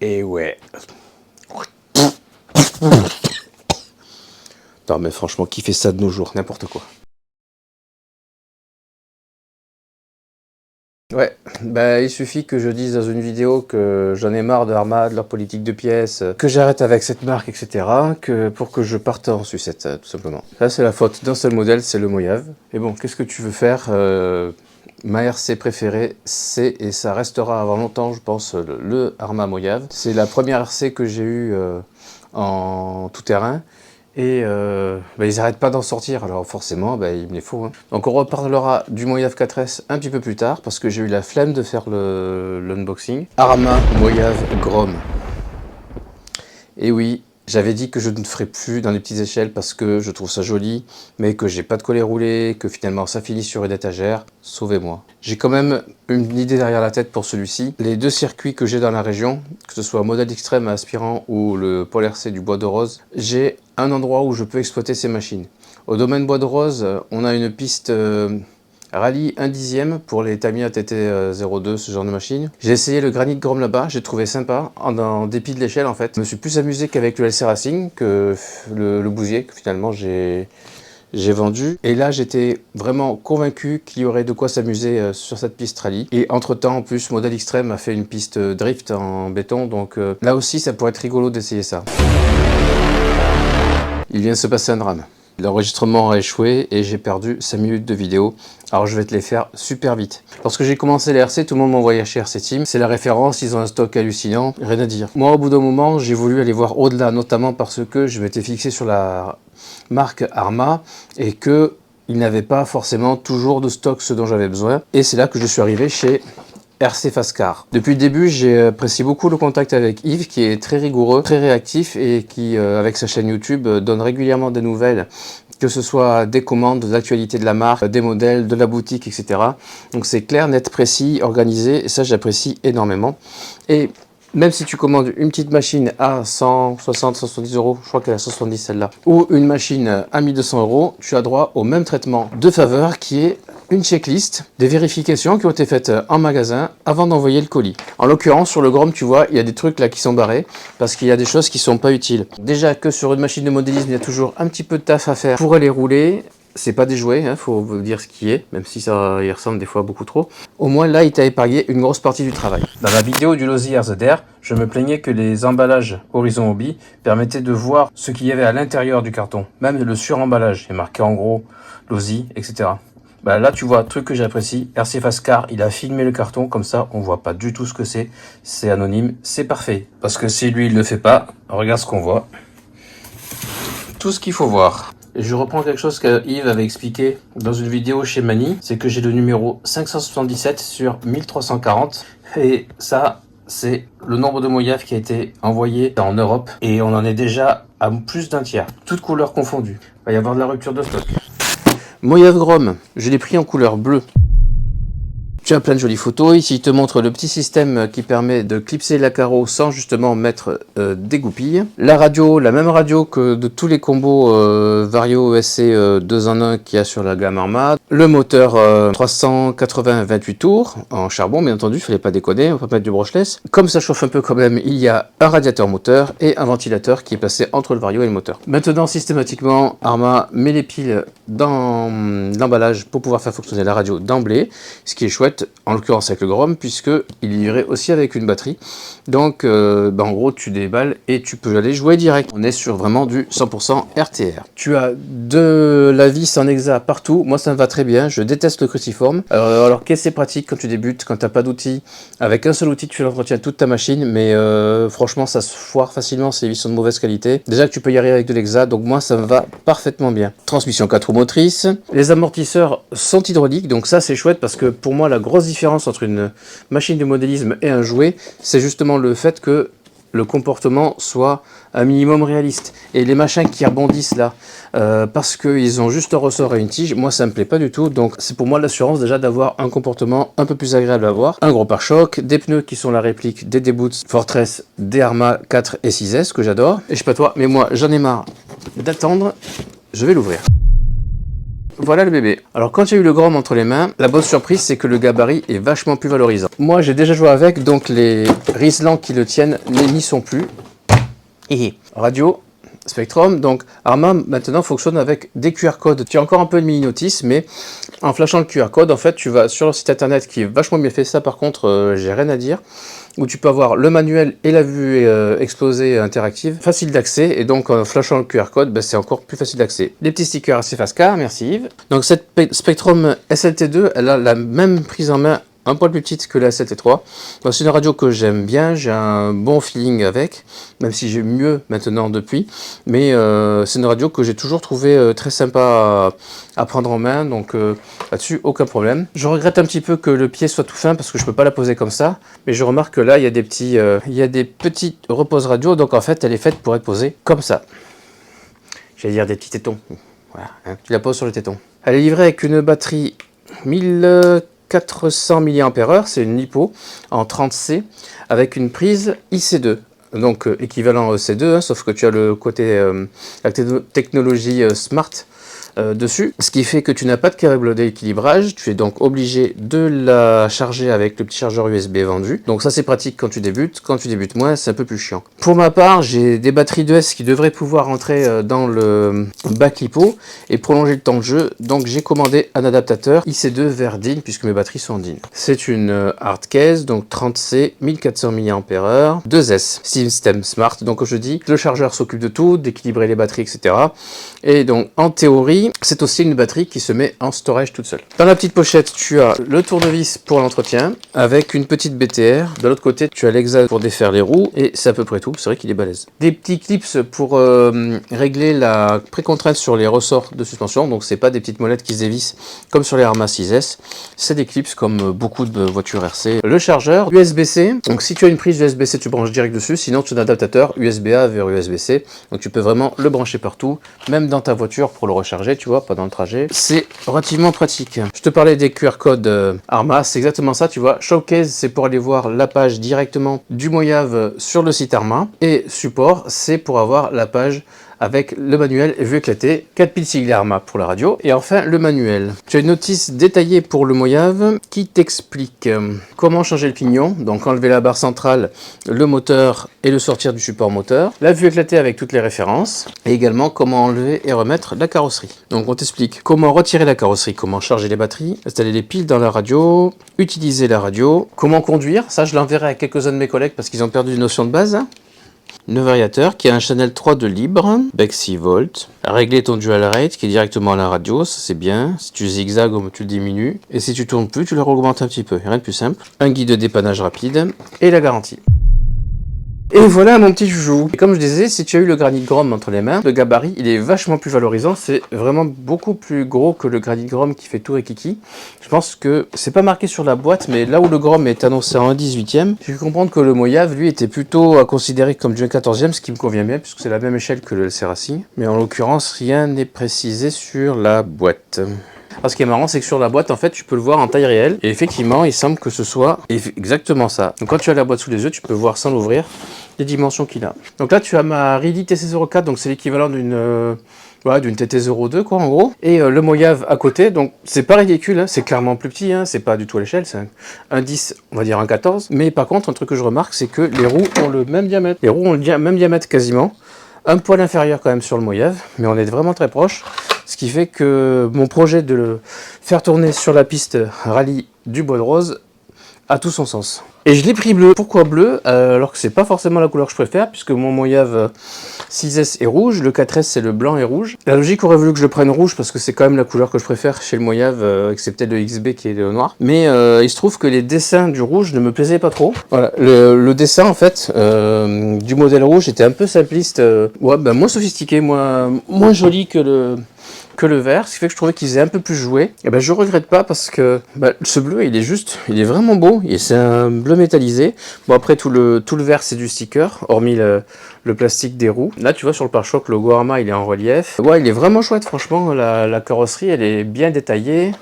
Et ouais. Non mais franchement, qui fait ça de nos jours? N'importe quoi. Ouais, bah il suffit que je dise dans une vidéo que j'en ai marre de Arma, de leur politique de pièces, que j'arrête avec cette marque, etc. pour que je parte en sucette, tout simplement. Là, c'est la faute d'un seul modèle, c'est le Mojave. Et bon, qu'est-ce que tu veux faire ma RC préférée, c'est, et ça restera avant longtemps, je pense, le Arma Mojave. C'est la première RC que j'ai eue en tout-terrain. Et ils n'arrêtent pas d'en sortir, alors forcément, il me les faut. Hein. Donc on reparlera du Mojave 4S un petit peu plus tard, parce que j'ai eu la flemme de faire l'unboxing. Arma Mojave Grom. Et oui, j'avais dit que je ne ferais plus dans les petites échelles parce que je trouve ça joli, mais que j'ai pas de collet roulé, que finalement ça finit sur une étagère. Sauvez-moi. J'ai quand même une idée derrière la tête pour celui-ci. Les deux circuits que j'ai dans la région, que ce soit Modèle Extrême à Aspirant ou le Pôle RC du Bois de Rose, j'ai un endroit où je peux exploiter ces machines. Au domaine Bois de Rose, on a une piste rallye 1/10 pour les Tamiya TT02, ce genre de machine. J'ai essayé le Granit Grom là-bas, j'ai trouvé sympa, en dépit de l'échelle en fait. Je me suis plus amusé qu'avec le LC Racing, que le Bousier, que finalement j'ai vendu. Et là, j'étais vraiment convaincu qu'il y aurait de quoi s'amuser sur cette piste rallye. Et entre-temps, en plus, Modèle Extrême a fait une piste drift en béton, donc là aussi, ça pourrait être rigolo d'essayer ça. Il vient de se passer un drame. L'enregistrement a échoué et j'ai perdu 5 minutes de vidéo. Alors je vais te les faire super vite. Lorsque j'ai commencé les RC, tout le monde m'envoyait chez RC Team. C'est la référence, ils ont un stock hallucinant, rien à dire. Moi, au bout d'un moment, j'ai voulu aller voir au-delà, notamment parce que je m'étais fixé sur la marque Arma et que il n'avait pas forcément toujours de stock ce dont j'avais besoin. Et c'est là que je suis arrivé chez RC Fast-Car. Depuis le début, j'ai apprécié beaucoup le contact avec Yves, qui est très rigoureux, très réactif et qui, avec sa chaîne YouTube, donne régulièrement des nouvelles, que ce soit des commandes, de l'actualité de la marque, des modèles, de la boutique, etc. Donc c'est clair, net, précis, organisé, et ça j'apprécie énormément. Et même si tu commandes une petite machine à 160, 170 €, je crois qu'elle est à 170 celle-là, ou une machine à 1200 €, tu as droit au même traitement de faveur qui est une checklist des vérifications qui ont été faites en magasin avant d'envoyer le colis. En l'occurrence, sur le Grom, tu vois, il y a des trucs là qui sont barrés parce qu'il y a des choses qui sont pas utiles. Déjà que sur une machine de modélisme, il y a toujours un petit peu de taf à faire pour aller rouler. C'est pas des jouets, hein, faut vous dire ce qui est, même si ça y ressemble des fois beaucoup trop. Au moins là, il t'a épargné une grosse partie du travail. Dans la vidéo du Losi RZR, je me plaignais que les emballages Horizon Hobby permettaient de voir ce qu'il y avait à l'intérieur du carton. Même le suremballage est marqué en gros, Losi, etc. Là, tu vois, truc que j'apprécie, RC Fast-Car, il a filmé le carton, comme ça, on voit pas du tout ce que c'est anonyme, c'est parfait. Parce que si lui, il le fait pas, regarde ce qu'on voit. Tout ce qu'il faut voir. Et je reprends quelque chose que Yves avait expliqué dans une vidéo chez Mani, c'est que j'ai le numéro 577 sur 1340, et ça, c'est le nombre de Mojave qui a été envoyé en Europe, et on en est déjà à plus d'un tiers, toutes couleurs confondues. Il va y avoir de la rupture de stock. Mojave Grom, je l'ai pris en couleur bleue. Tu as plein de jolies photos. Ici, il te montre le petit système qui permet de clipser la carreau sans justement mettre des goupilles. La radio, la même radio que de tous les combos Vario ESC 2 en 1 qu'il y a sur la gamme Arma. Le moteur 380 28 tours en charbon, bien entendu, il ne fallait pas déconner, on va pas mettre du brushless. Comme ça chauffe un peu quand même, il y a un radiateur moteur et un ventilateur qui est placé entre le Vario et le moteur. Maintenant, systématiquement, Arma met les piles dans l'emballage pour pouvoir faire fonctionner la radio d'emblée, ce qui est chouette. En l'occurrence avec le Grom, puisque il est livré aussi avec une batterie. Donc en gros tu déballes et tu peux aller jouer direct. On est sur vraiment du 100% RTR. Tu as de la vis en hexa partout. Moi ça me va très bien, je déteste le cruciforme. Alors qu'est-ce que c'est pratique quand tu débutes, quand tu n'as pas d'outils. Avec un seul outil tu fais l'entretien de toute ta machine, mais franchement ça se foire facilement, ces vis sont de mauvaise qualité. Déjà que tu peux y arriver avec de l'hexa, donc moi ça me va parfaitement bien. Transmission 4 roues motrices. Les amortisseurs sont hydrauliques, donc ça c'est chouette parce que pour moi la grosse différence entre une machine de modélisme et un jouet, c'est justement le fait que le comportement soit un minimum réaliste. Et les machins qui rebondissent là, parce qu'ils ont juste un ressort et une tige, moi ça me plaît pas du tout. Donc c'est pour moi l'assurance déjà d'avoir un comportement un peu plus agréable à voir. Un gros pare-choc, des pneus qui sont la réplique des D-Boots Fortress, des Arma 4 et 6S que j'adore. Et je sais pas toi, mais moi j'en ai marre d'attendre, je vais l'ouvrir. voilà le bébé. Alors quand il y a eu le Grom entre les mains, la bonne surprise c'est que le gabarit est vachement plus valorisant. Moi j'ai déjà joué avec, donc les Rislan qui le tiennent n'y sont plus. Et radio, Spectrum, donc Arma maintenant fonctionne avec des QR codes. Tu as encore un peu de mini notice, mais en flashant le QR code, en fait tu vas sur leur site internet qui est vachement bien fait. Ça par contre j'ai rien à dire, où tu peux avoir le manuel et la vue explosée interactive, facile d'accès, et donc en flashant le QR code, ben, c'est encore plus facile d'accès. Les petits stickers assez face car, merci Yves. Donc cette Spectrum SLT2, elle a la même prise en main, un poil plus petite que la SLT3. C'est une radio que j'aime bien, j'ai un bon feeling avec, même si j'ai mieux maintenant depuis, mais c'est une radio que j'ai toujours trouvé très sympa à prendre en main, donc là-dessus aucun problème. Je regrette un petit peu que le pied soit tout fin parce que je peux pas la poser comme ça, mais je remarque que là il y a des petites reposes radio, donc en fait elle est faite pour être posée comme ça. J'allais dire des petits tétons, voilà, hein. Tu la poses sur le téton. Elle est livrée avec une batterie 1400 mAh, c'est une LiPo en 30C avec une prise IC2, donc équivalent C2, hein, sauf que tu as le côté la technologie Smart dessus, ce qui fait que tu n'as pas de câble d'équilibrage, tu es donc obligé de la charger avec le petit chargeur USB vendu. Donc ça c'est pratique quand tu débutes moins c'est un peu plus chiant. Pour ma part j'ai des batteries 2S qui devraient pouvoir rentrer dans le bac LiPo et prolonger le temps de jeu, donc j'ai commandé un adaptateur IC2 vers DIN puisque mes batteries sont en DIN. C'est une hard case, donc 30C, 1400 mAh, 2S, système Smart, donc comme je dis, le chargeur s'occupe de tout, d'équilibrer les batteries, etc. Et donc en théorie, c'est aussi une batterie qui se met en storage toute seule. Dans la petite pochette, tu as le tournevis pour l'entretien avec une petite BTR. De l'autre côté, tu as l'hexagone pour défaire les roues et c'est à peu près tout. C'est vrai qu'il est balèze. Des petits clips pour régler la précontrainte sur les ressorts de suspension. Donc, c'est pas des petites molettes qui se dévissent comme sur les Arma 6S. C'est des clips comme beaucoup de voitures RC. Le chargeur USB-C. Donc, si tu as une prise USB-C, tu branches direct dessus. Sinon, tu as un adaptateur USB-A vers USB-C. Donc, tu peux vraiment le brancher partout, même dans ta voiture pour le recharger. Tu vois, pendant le trajet, c'est relativement pratique. Je te parlais des QR codes Arma, c'est exactement ça, tu vois. Showcase, c'est pour aller voir la page directement du Moyave sur le site Arma, et support, c'est pour avoir la page avec le manuel et vue éclatée, 4 piles siglées Arma pour la radio, et enfin le manuel. Tu as une notice détaillée pour le Moyave qui t'explique comment changer le pignon, donc enlever la barre centrale, le moteur et le sortir du support moteur, la vue éclatée avec toutes les références, et également comment enlever et remettre la carrosserie. Donc on t'explique comment retirer la carrosserie, comment charger les batteries, installer les piles dans la radio, utiliser la radio, comment conduire, ça je l'enverrai à quelques-uns de mes collègues parce qu'ils ont perdu une notion de base. Le variateur qui a un channel 3 de libre, bec 6 volts. Régler ton dual rate qui est directement à la radio, ça c'est bien. Si tu zigzags, tu le diminues. Et si tu tournes plus, tu le augmentes un petit peu. Rien de plus simple. Un guide de dépannage rapide et la garantie. Et voilà mon petit joujou. Et comme je disais, si tu as eu le granit Grom entre les mains, le gabarit il est vachement plus valorisant. C'est vraiment beaucoup plus gros que le granit Grom qui fait tout et kiki. Je pense que c'est pas marqué sur la boîte, mais là où le Grom est annoncé en 1/18e, j'ai pu comprendre que le Moyave lui était plutôt à considérer comme du 1/14e, ce qui me convient bien puisque c'est la même échelle que le Serassi. Mais en l'occurrence, rien n'est précisé sur la boîte. Alors, ce qui est marrant, c'est que sur la boîte, en fait, tu peux le voir en taille réelle. Et effectivement, il semble que ce soit exactement ça. Donc, quand tu as la boîte sous les yeux, tu peux voir sans l'ouvrir les dimensions qu'il a. Donc là, tu as ma Really TC04, donc c'est l'équivalent d'une d'une TT02, quoi, en gros. Et le Moyave à côté, donc c'est pas ridicule, hein, c'est clairement plus petit, hein, c'est pas du tout à l'échelle, c'est un 10, on va dire un 14. Mais par contre, un truc que je remarque, c'est que les roues ont le même diamètre. Les roues ont le même diamètre quasiment. Un poil inférieur quand même sur le Moyave, mais on est vraiment très proche. Ce qui fait que mon projet de le faire tourner sur la piste rallye du Bois de Rose a tout son sens. Et je l'ai pris bleu. Pourquoi bleu alors que c'est pas forcément la couleur que je préfère, puisque mon Moyave 6S est rouge, le 4S c'est le blanc et rouge. La logique aurait voulu que je le prenne rouge, parce que c'est quand même la couleur que je préfère chez le Moyave, excepté le XB qui est le noir. Mais il se trouve que les dessins du rouge ne me plaisaient pas trop. Voilà, le dessin en fait du modèle rouge était un peu simpliste, moins sophistiqué, moins joli que le vert, ce qui fait que je trouvais qu'il faisait un peu plus joué. Et je regrette pas parce que ce bleu il est vraiment beau, et c'est un bleu métallisé. Bon, après tout le vert c'est du sticker, hormis le plastique des roues. Là tu vois sur le pare-choc, le logo Arma il est en relief. Ouais, il est vraiment chouette, franchement, la carrosserie elle est bien détaillée.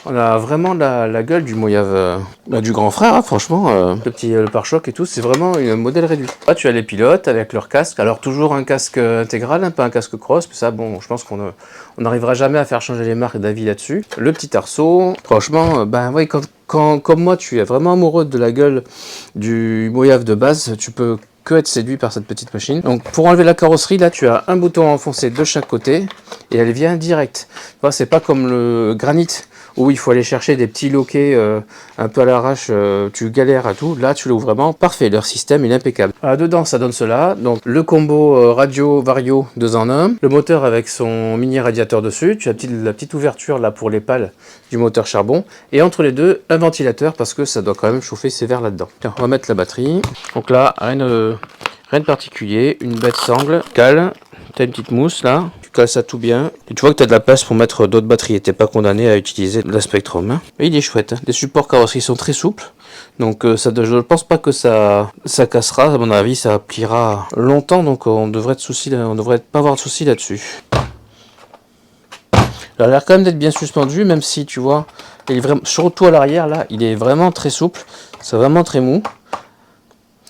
On a vraiment la gueule du Moyave, du grand frère, hein, franchement. Le pare-choc et tout, c'est vraiment un modèle réduit. Là, tu as les pilotes avec leur casque. Alors, toujours un casque intégral, hein, pas un casque cross. Mais ça, bon, je pense qu'on n'arrivera jamais à faire changer les marques d'avis là-dessus. Le petit arceau, franchement, ben oui, quand, comme moi, tu es vraiment amoureux de la gueule du Moyave de base, tu peux que être séduit par cette petite machine. Donc pour enlever la carrosserie, là tu as un bouton à enfoncer de chaque côté et elle vient direct. C'est pas comme le granit où il faut aller chercher des petits loquets un peu à l'arrache, tu galères à tout. Là tu l'ouvres vraiment parfait, leur système il est impeccable. Dedans ça donne cela, donc le combo radio vario 2 en 1, le moteur avec son mini radiateur dessus, tu as la petite ouverture là pour les pales du moteur charbon, et entre les deux un ventilateur parce que ça doit quand même chauffer sévère là-dedans. On va mettre la batterie. Donc là rien de particulier, une bête sangle, cale, tu as une petite mousse là, tu cales ça tout bien, et tu vois que tu as de la place pour mettre d'autres batteries, et t'es pas condamné à utiliser la Spectrum. Hein. Mais il est chouette, hein. Les supports carrosserie sont très souples, donc je ne pense pas que ça cassera, à mon avis ça pliera longtemps, donc on devrait pas avoir de soucis là-dessus. Il a l'air quand même d'être bien suspendu, même si tu vois, il est vraiment, surtout à l'arrière là, il est vraiment très souple, c'est vraiment très mou.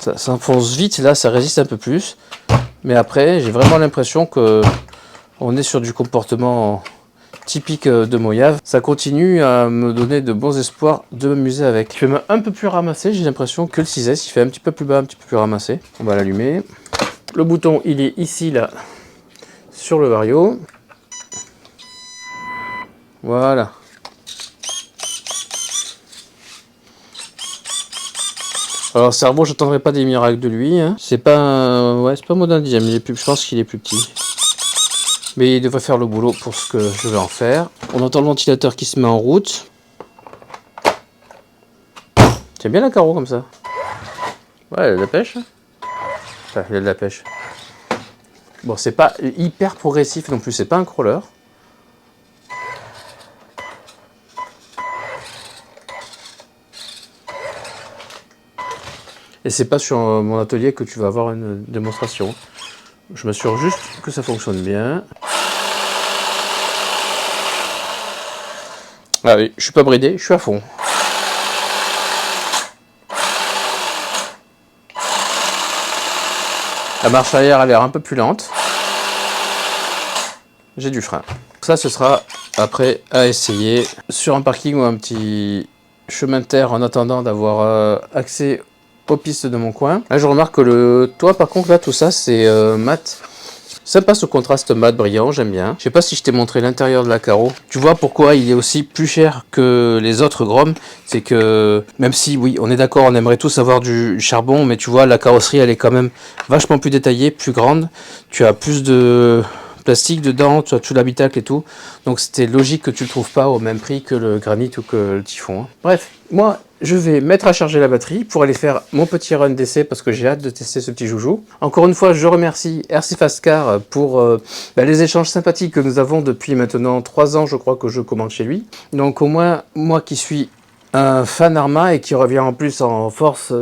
Ça s'enfonce vite, là ça résiste un peu plus. Mais après, j'ai vraiment l'impression que on est sur du comportement typique de Moyave. Ça continue à me donner de bons espoirs de m'amuser avec. Je vais un peu plus ramasser, j'ai l'impression que le 6S, il fait un petit peu plus bas, un petit peu plus ramassé. On va l'allumer. Le bouton, il est ici, là, sur le Vario. Voilà. Alors cerveau, j'attendrai pas des miracles de lui. Hein. C'est pas, ouais, c'est pas modèle dixième. Je pense qu'il est plus petit. Mais il devrait faire le boulot pour ce que je vais en faire. On entend le ventilateur qui se met en route. C'est bien la carreau comme ça. Ouais, il a de la pêche. Enfin, il a de la pêche. Bon, c'est pas hyper progressif non plus. C'est pas un crawler. Et c'est pas sur mon atelier que tu vas avoir une démonstration. Je m'assure juste que ça fonctionne bien. Ah oui, je suis pas bridé, je suis à fond. La marche arrière a l'air un peu plus lente. J'ai du frein. Ça, ce sera après à essayer sur un parking ou un petit chemin de terre en attendant d'avoir accès aux pistes de mon coin. Là, je remarque que le toit, par contre, là, tout ça, c'est mat. Sympa ce contraste mat brillant, j'aime bien. Je sais pas si je t'ai montré l'intérieur de la carreau. Tu vois pourquoi il est aussi plus cher que les autres Grom. C'est que, même si, oui, on est d'accord, on aimerait tous avoir du charbon, mais tu vois, la carrosserie, elle est quand même vachement plus détaillée, plus grande. Tu as plus de plastique dedans, tu as tout l'habitacle et tout. Donc c'était logique que tu le trouves pas au même prix que le granit ou que le typhon. Hein. Bref, moi, je vais mettre à charger la batterie pour aller faire mon petit run d'essai parce que j'ai hâte de tester ce petit joujou. Encore une fois, je remercie RC Fast Car pour les échanges sympathiques que nous avons depuis maintenant 3 ans, je crois que je commande chez lui. Donc au moins, moi qui suis un fan Arma et qui revient en plus en force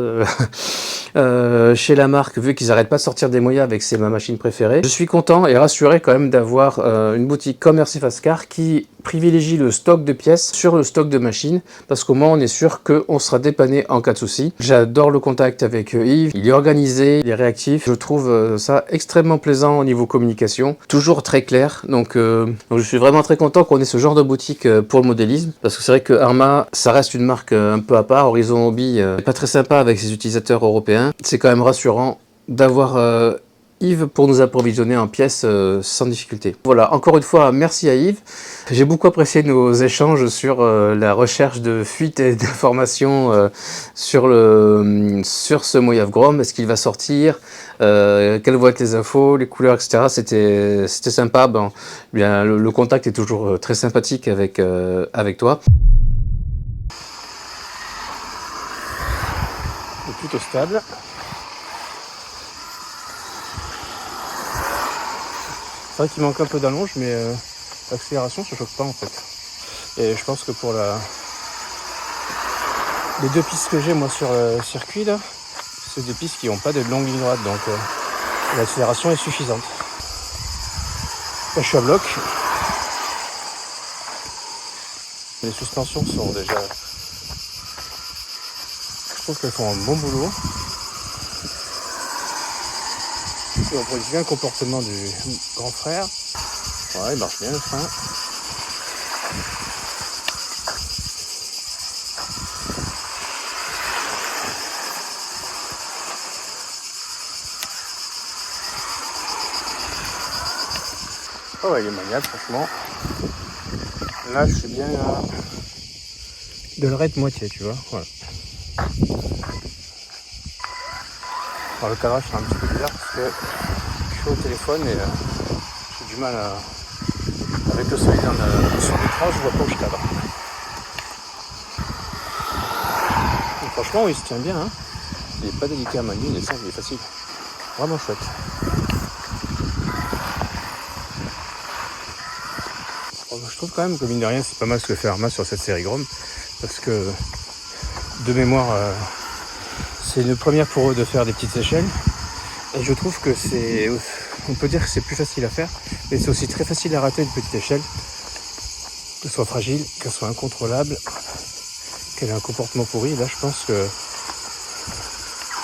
chez la marque, vu qu'ils n'arrêtent pas de sortir des Moyaves et que c'est ma machine préférée. Je suis content et rassuré quand même d'avoir une boutique comme RC Fast Car qui privilégie le stock de pièces sur le stock de machines, parce qu'au moins on est sûr qu'on sera dépanné en cas de souci. J'adore le contact avec Yves, il est organisé, il est réactif, je trouve ça extrêmement plaisant au niveau communication, toujours très clair, donc je suis vraiment très content qu'on ait ce genre de boutique pour le modélisme, parce que c'est vrai que Arma, ça reste une marque un peu à part, Horizon Hobby n'est pas très sympa avec ses utilisateurs européens, c'est quand même rassurant d'avoir Yves pour nous approvisionner en pièces sans difficulté. Voilà, encore une fois, merci à Yves. J'ai beaucoup apprécié nos échanges sur la recherche de fuites et d'informations sur ce Moyave Grom. Est-ce qu'il va sortir, quelles vont être les infos, les couleurs, etc. C'était sympa. Bon, bien, le contact est toujours très sympathique avec toi. C'est plutôt stable. C'est vrai qu'il manque un peu d'allonge, mais l'accélération se choque pas en fait. Et je pense que pour les 2 pistes que j'ai moi sur le circuit là, c'est 2 pistes qui n'ont pas de longue ligne droite, donc l'accélération est suffisante. Là je suis à bloc. Les suspensions sont déjà... Je trouve qu'elles font un bon boulot. Et on produit bien le comportement du grand frère. Ouais, il marche bien le frein. Oh ouais, il est maniable, franchement. Là, je suis bien à de le raid moitié, tu vois. Voilà. Alors, le cadrage, c'est un petit peu bizarre parce que je suis au téléphone et j'ai du mal à... Avec le soleil sur l'écran, je vois pas où je cadre. Et franchement, il se tient bien. Hein. Il n'est pas délicat à manier, il est simple, il est facile. Vraiment chouette. Je trouve quand même que mine de rien c'est pas mal ce que fait Arma sur cette série Grom parce que de mémoire c'est une première pour eux de faire des petites échelles et je trouve que c'est, on peut dire que c'est plus facile à faire mais c'est aussi très facile à rater une petite échelle, qu'elle soit fragile, qu'elle soit incontrôlable, qu'elle ait un comportement pourri. Là je pense que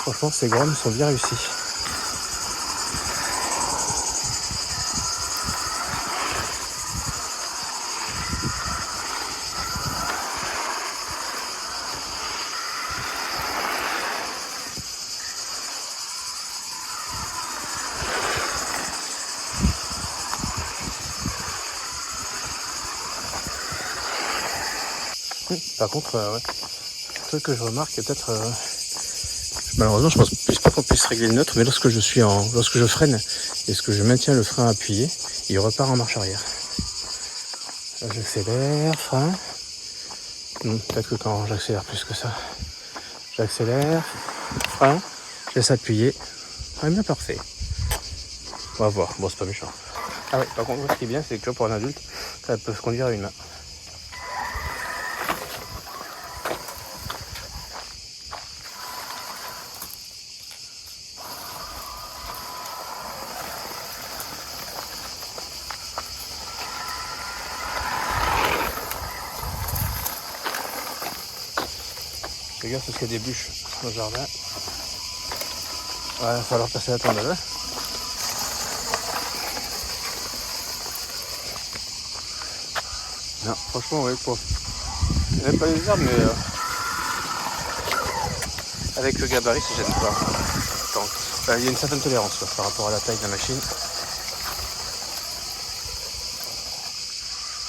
franchement ces Grom sont bien réussis. Par contre, ouais. Le truc que je remarque, c'est peut-être... malheureusement, je pense pas qu'on puisse régler le neutre, mais lorsque je freine et que je maintiens le frein appuyé, il repart en marche arrière. Là, j'accélère, frein. Peut-être que quand j'accélère plus que ça, j'accélère, frein, je laisse appuyer. Ah, bien parfait. On va voir. Bon, c'est pas méchant. Ah ouais, par contre, ce qui est bien, c'est que pour un adulte, ça peut se conduire à une main. Regarde parce qu'il y a des bûches dans le jardin. Ouais, il va falloir passer la tondelle. Non, franchement, ouais, quoi. Il n'y a même pas les arbres, mais avec le gabarit, ça gêne pas. Donc, il y a une certaine tolérance quoi, par rapport à la taille de la machine.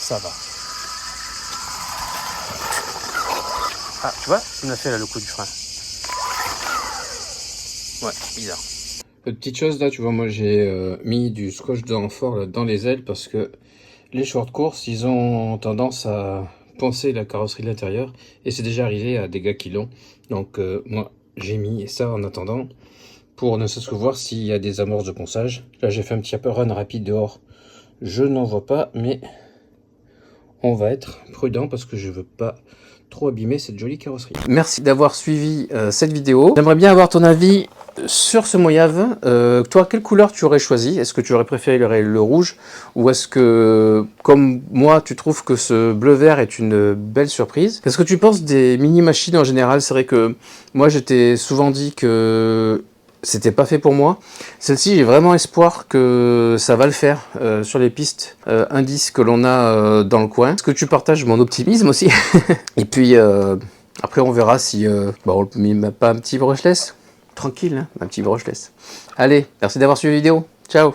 Ça va. Ah, tu vois, il m'a fait là le coup du frein. Ouais, bizarre. Petite chose là, tu vois, moi j'ai mis du scotch de renfort là, dans les ailes parce que les short course, ils ont tendance à poncer la carrosserie de l'intérieur et c'est déjà arrivé à des gars qui l'ont. Donc moi j'ai mis ça en attendant pour ne serait-ce que voir s'il y a des amorces de ponçage. Là j'ai fait un petit run rapide dehors, je n'en vois pas, mais on va être prudent parce que je veux pas trop abîmer cette jolie carrosserie. Merci d'avoir suivi cette vidéo. J'aimerais bien avoir ton avis sur ce Moyave. Toi, quelle couleur tu aurais choisi? Est-ce que tu aurais préféré le rouge? Ou est-ce que, comme moi, tu trouves que ce bleu-vert est une belle surprise? Qu'est-ce que tu penses des mini-machines en général? C'est vrai que moi, j'étais souvent dit que c'était pas fait pour moi. Celle-ci, j'ai vraiment espoir que ça va le faire sur les pistes indices que l'on a dans le coin. Est-ce que tu partages mon optimisme aussi? Et puis après on verra si on ne met pas un petit brushless. Tranquille, hein, un petit brushless. Allez, merci d'avoir suivi la vidéo. Ciao.